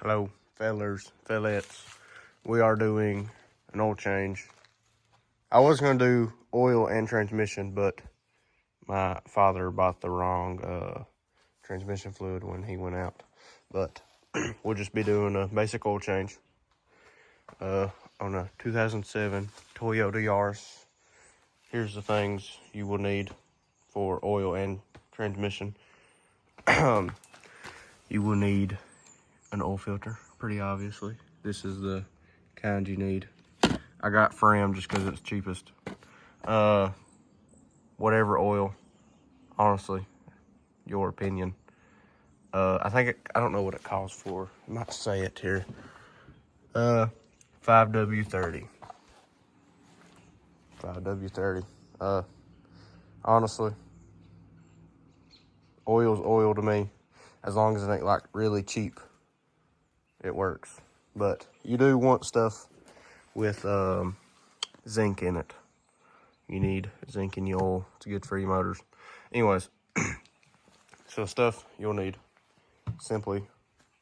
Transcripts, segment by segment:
Hello, fellettes. We are doing an oil change. I was going to do oil and transmission, but my father bought the wrong transmission fluid when he went out. But we'll just be doing a basic oil change on a 2007 Toyota Yaris. Here's the things you will need for oil and transmission. You will need an oil filter, pretty obviously. This is the kind you need. I got Fram just because it's cheapest. Whatever oil, honestly, your opinion. I don't know what it calls for. I might say it here. 5W30. 5W30. Honestly, oil's oil to me. As long as it ain't like really cheap, it works. But you do want stuff with zinc in it. You need zinc in your oil. It's good for your motors. Anyways, so stuff you'll need. Simply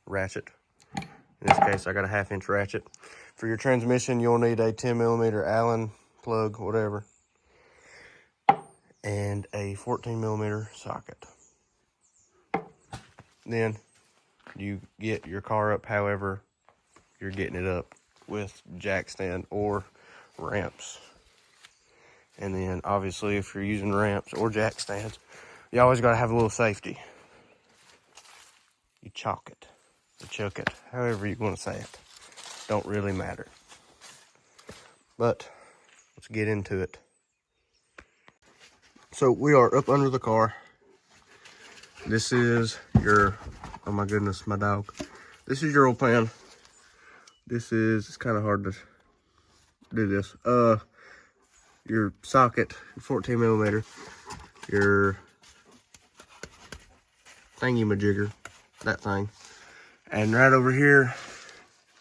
ratchet. In this case, I got a 1/2-inch ratchet. For your transmission, you'll need a 10mm Allen plug, whatever, and a 14mm socket. Then you get your car up however you're getting it up, with jack stand or ramps. And then obviously if you're using ramps or jack stands, you always got to have a little safety. You chalk it, you chuck it, however you want to say it. Don't really matter. But let's get into it. So we are up under the car. This is your, oh my goodness, my dog. This is your oil pan. It's kind of hard to do this. Your socket, 14mm, your thingy-majigger, that thing. And right over here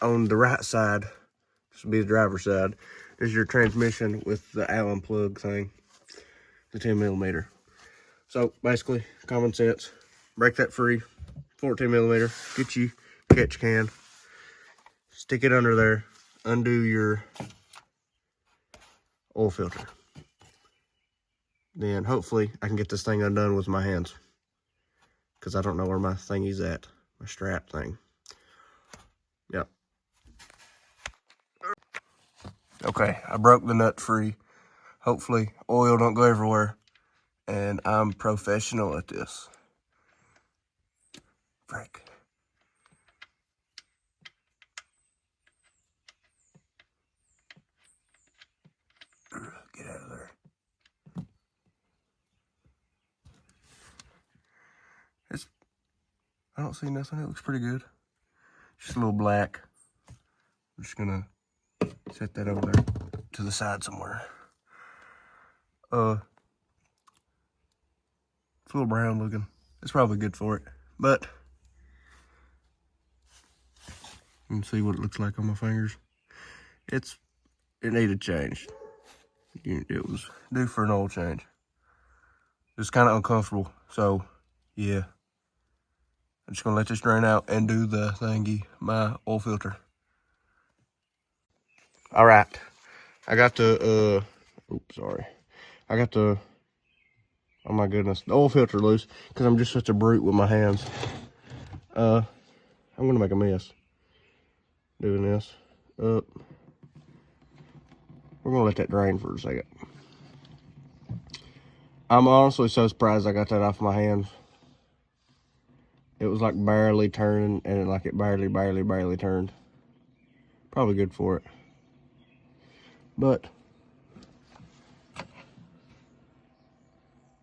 on the right side, this will be the driver's side, is your transmission with the Allen plug thing, the 10mm. So basically, common sense, break that free, 14mm, get you catch can, stick it under there, undo your oil filter. Then hopefully I can get this thing undone with my hands, because I don't know where my thingy's at, my strap thing. Yep. Okay, I broke the nut free. Hopefully oil don't go everywhere, and I'm professional at this. Frick. Get out of there. I don't see nothing. It looks pretty good. Just a little black. I'm just gonna set that over there to the side somewhere. It's a little brown looking. It's probably good for it, but you can see what it looks like on my fingers. It needed changed. It was due for an oil change. It's kind of uncomfortable, so yeah. I'm just gonna let this drain out and do the thingy, my oil filter. All right, I got the, oops, sorry. I got the, oh my goodness, the oil filter loose, because I'm just such a brute with my hands. I'm gonna make a mess doing this. We're gonna let that drain for a second. I'm honestly so surprised I got that off my hands. It was like barely turning, and it barely turned. Probably good for it. But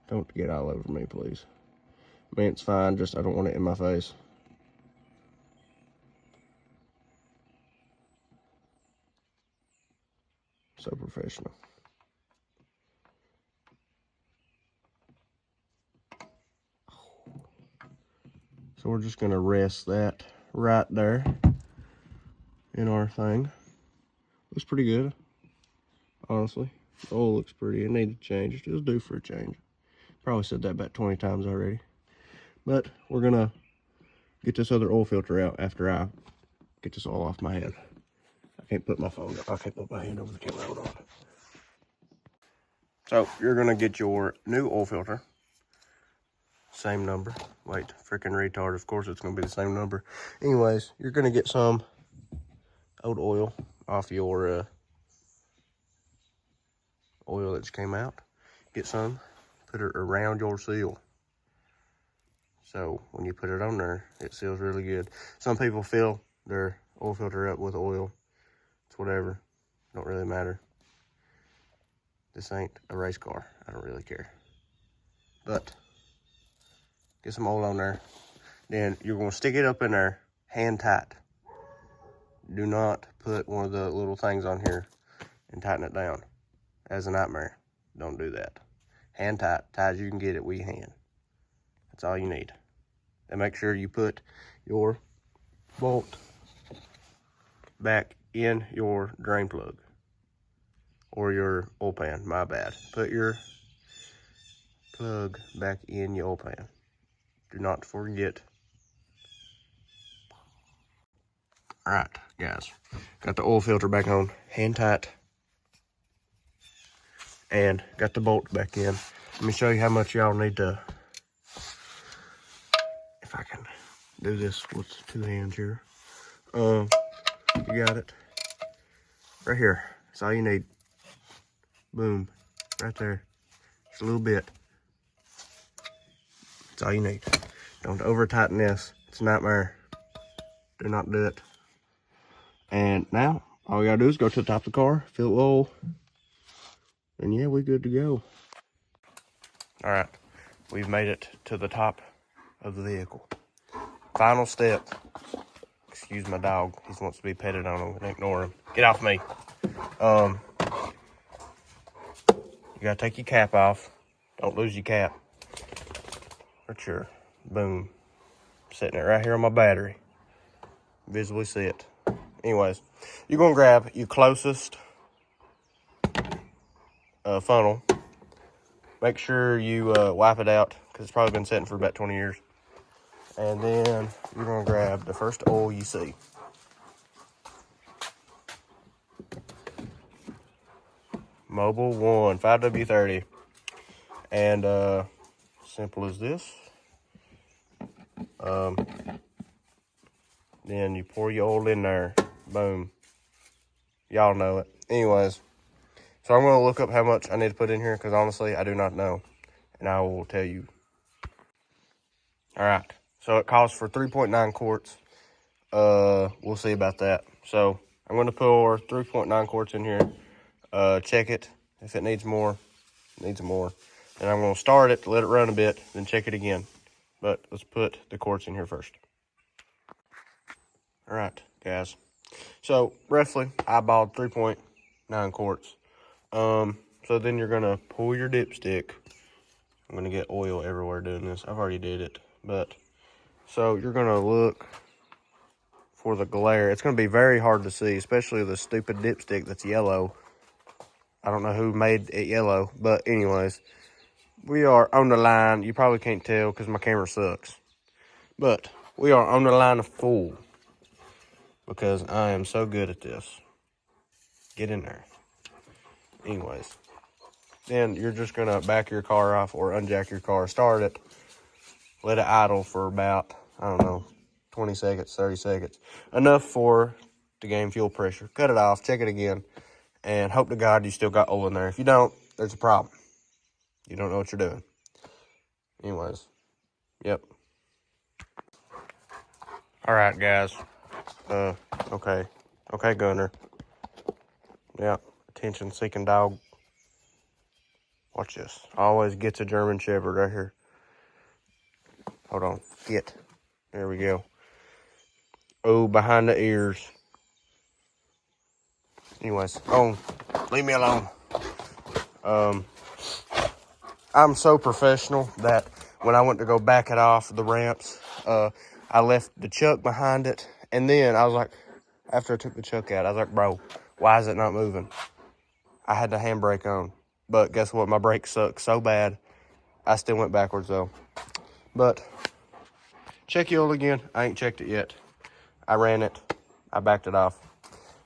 don't get all over me, please. I mean, it's fine, just I don't want it in my face. So professional. So we're just gonna rest that right there in our thing. Looks pretty good, honestly. The oil looks pretty. It needed to change. It was due for a change. Probably said that about 20 times already. But we're gonna get this other oil filter out after I get this all off my head. I can't put my phone up. I can't put my hand over the camera. Hold on. So you're gonna get your new oil filter. Same number. Wait, freaking retard. Of course it's gonna be the same number. Anyways, you're gonna get some old oil off your oil that just came out. Get some, put it around your seal. So when you put it on there, it seals really good. Some people fill their oil filter up with oil. It's whatever. Don't really matter. This ain't a race car. I don't really care. But get some oil on there. Then you're gonna stick it up in there, hand tight. Do not put one of the little things on here and tighten it down. That's a nightmare. Don't do that. Hand tight, tight as you can get it with your hand. That's all you need. And make sure you put your bolt back in your drain plug or your oil pan. My bad. Put your plug back in your oil pan. Do not forget. All right, guys. Got the oil filter back on, hand tight, and got the bolt back in. Let me show you how much y'all need to. If I can do this with 2 hands here. You got it. Right here. That's all you need. Boom. Right there. Just a little bit. That's all you need. Don't over tighten this. It's a nightmare. Do not do it. And now, all we gotta do is go to the top of the car, fill it with oil, and yeah, we're good to go. All right, we've made it to the top of the vehicle. Final step. Excuse my dog. He wants to be petted on him. Ignore him. Get off me. You gotta take your cap off. Don't lose your cap. Right here. Boom. Setting it right here on my battery. Visibly see it. Anyways, you're gonna grab your closest funnel. Make sure you wipe it out because it's probably been sitting for about 20 years. And then you're gonna grab the first oil you see. Mobil 1, 5W30. And simple as this. Then you pour your oil in there. Boom. Y'all know it. Anyways, so I'm going to look up how much I need to put in here because honestly, I do not know. And I will tell you. All right. So it calls for 3.9 quarts. We'll see about that. So I'm going to pour 3.9 quarts in here. Check it. If it needs more, it needs more. And I'm going to start it, let it run a bit, then check it again. But let's put the quarts in here first. All right, guys. So roughly, I bought 3.9 quarts. So then you're gonna pull your dipstick. I'm gonna get oil everywhere doing this. I've already did it, but so you're gonna look for the glare. It's gonna be very hard to see, especially the stupid dipstick that's yellow. I don't know who made it yellow, but anyways, we are on the line. You probably can't tell because my camera sucks, but we are on the line of full. Because I am so good at this. Get in there. Anyways. Then you're just going to back your car off or unjack your car. Start it. Let it idle for about, I don't know, 20 seconds, 30 seconds. Enough to gain fuel pressure. Cut it off. Check it again. And hope to God you still got oil in there. If you don't, there's a problem. You don't know what you're doing. Anyways. Yep. Alright, guys. Okay. Okay, Gunner. Yeah, attention-seeking dog. Watch this. Always gets a German Shepherd right here. Hold on. Get. There we go. Oh, behind the ears. Anyways. Oh, leave me alone. I'm so professional that when I went to go back it off the ramps, I left the chuck behind it. And then I was like, after I took the chuck out, I was like, bro, why is it not moving? I had the handbrake on. But guess what? My brake sucked so bad, I still went backwards though. But check your oil again. I ain't checked it yet. I ran it. I backed it off.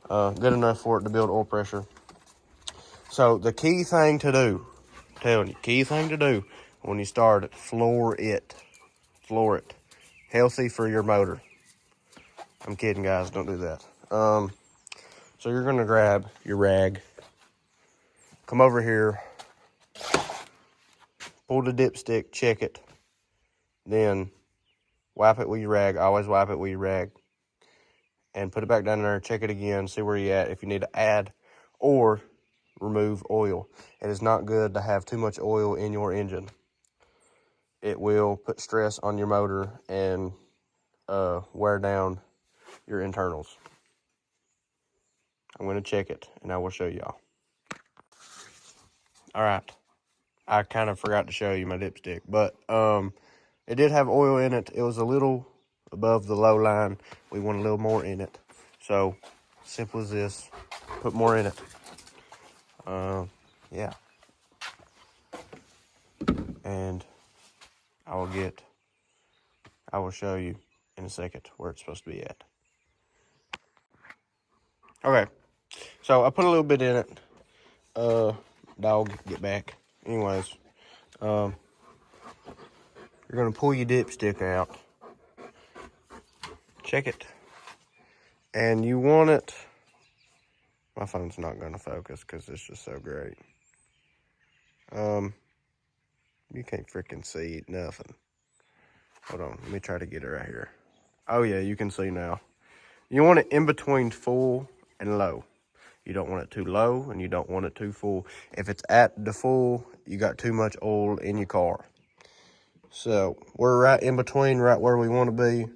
Good enough for it to build oil pressure. So the key thing to do, I'm telling you, key thing to do when you start it, floor it. Floor it. Healthy for your motor. I'm kidding, guys. Don't do that. So you're going to grab your rag. Come over here. Pull the dipstick. Check it. Then wipe it with your rag. Always wipe it with your rag. And put it back down there. Check it again. See where you're at. If you need to add or remove oil. It is not good to have too much oil in your engine. It will put stress on your motor and wear down your internals. I'm going to check it, and I will show y'all. All right. I kind of forgot to show you my dipstick, but it did have oil in it. It was a little above the low line. We want a little more in it. So, simple as this. Put more in it. Yeah. And I will show you in a second where it's supposed to be at. Okay. So, I put a little bit in it. Dog, get back. Anyways, you're going to pull your dipstick out. Check it. And you want it. My phone's not going to focus because it's just so great. You can't freaking see nothing. Hold on. Let me try to get it right here. Oh, yeah, you can see now. You want it in between full and low. You don't want it too low and you don't want it too full. If it's at the full, you got too much oil in your car. So we're right in between, right where we want to be.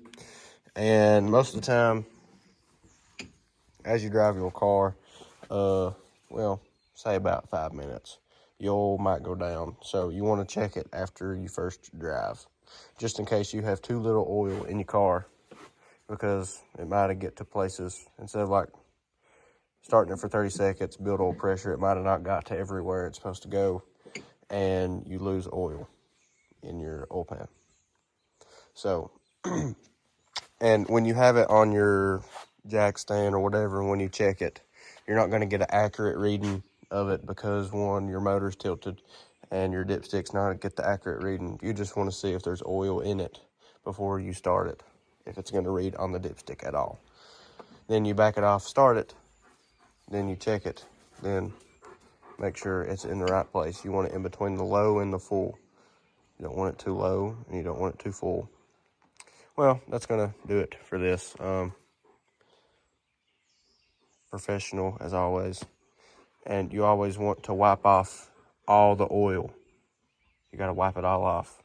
And most of the time, as you drive your car, well, say about 5 minutes, your oil might go down. So you want to check it after you first drive, just in case you have too little oil in your car, because it might get to places, instead of like starting it for 30 seconds, build oil pressure, it might have not got to everywhere it's supposed to go, and you lose oil in your oil pan. So, and when you have it on your jack stand or whatever, when you check it, you're not going to get an accurate reading of it because, one, your motor's tilted and your dipstick's not going to get the accurate reading. You just want to see if there's oil in it before you start it, if it's going to read on the dipstick at all. Then you back it off, start it, then you check it, then make sure it's in the right place. You want it in between the low and the full. You don't want it too low and you don't want it too full. Well, that's going to do it for this. Professional as always. And you always want to wipe off all the oil. You got to wipe it all off.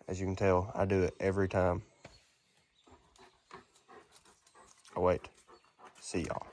As you can tell, I do it every time. Oh, wait. See y'all.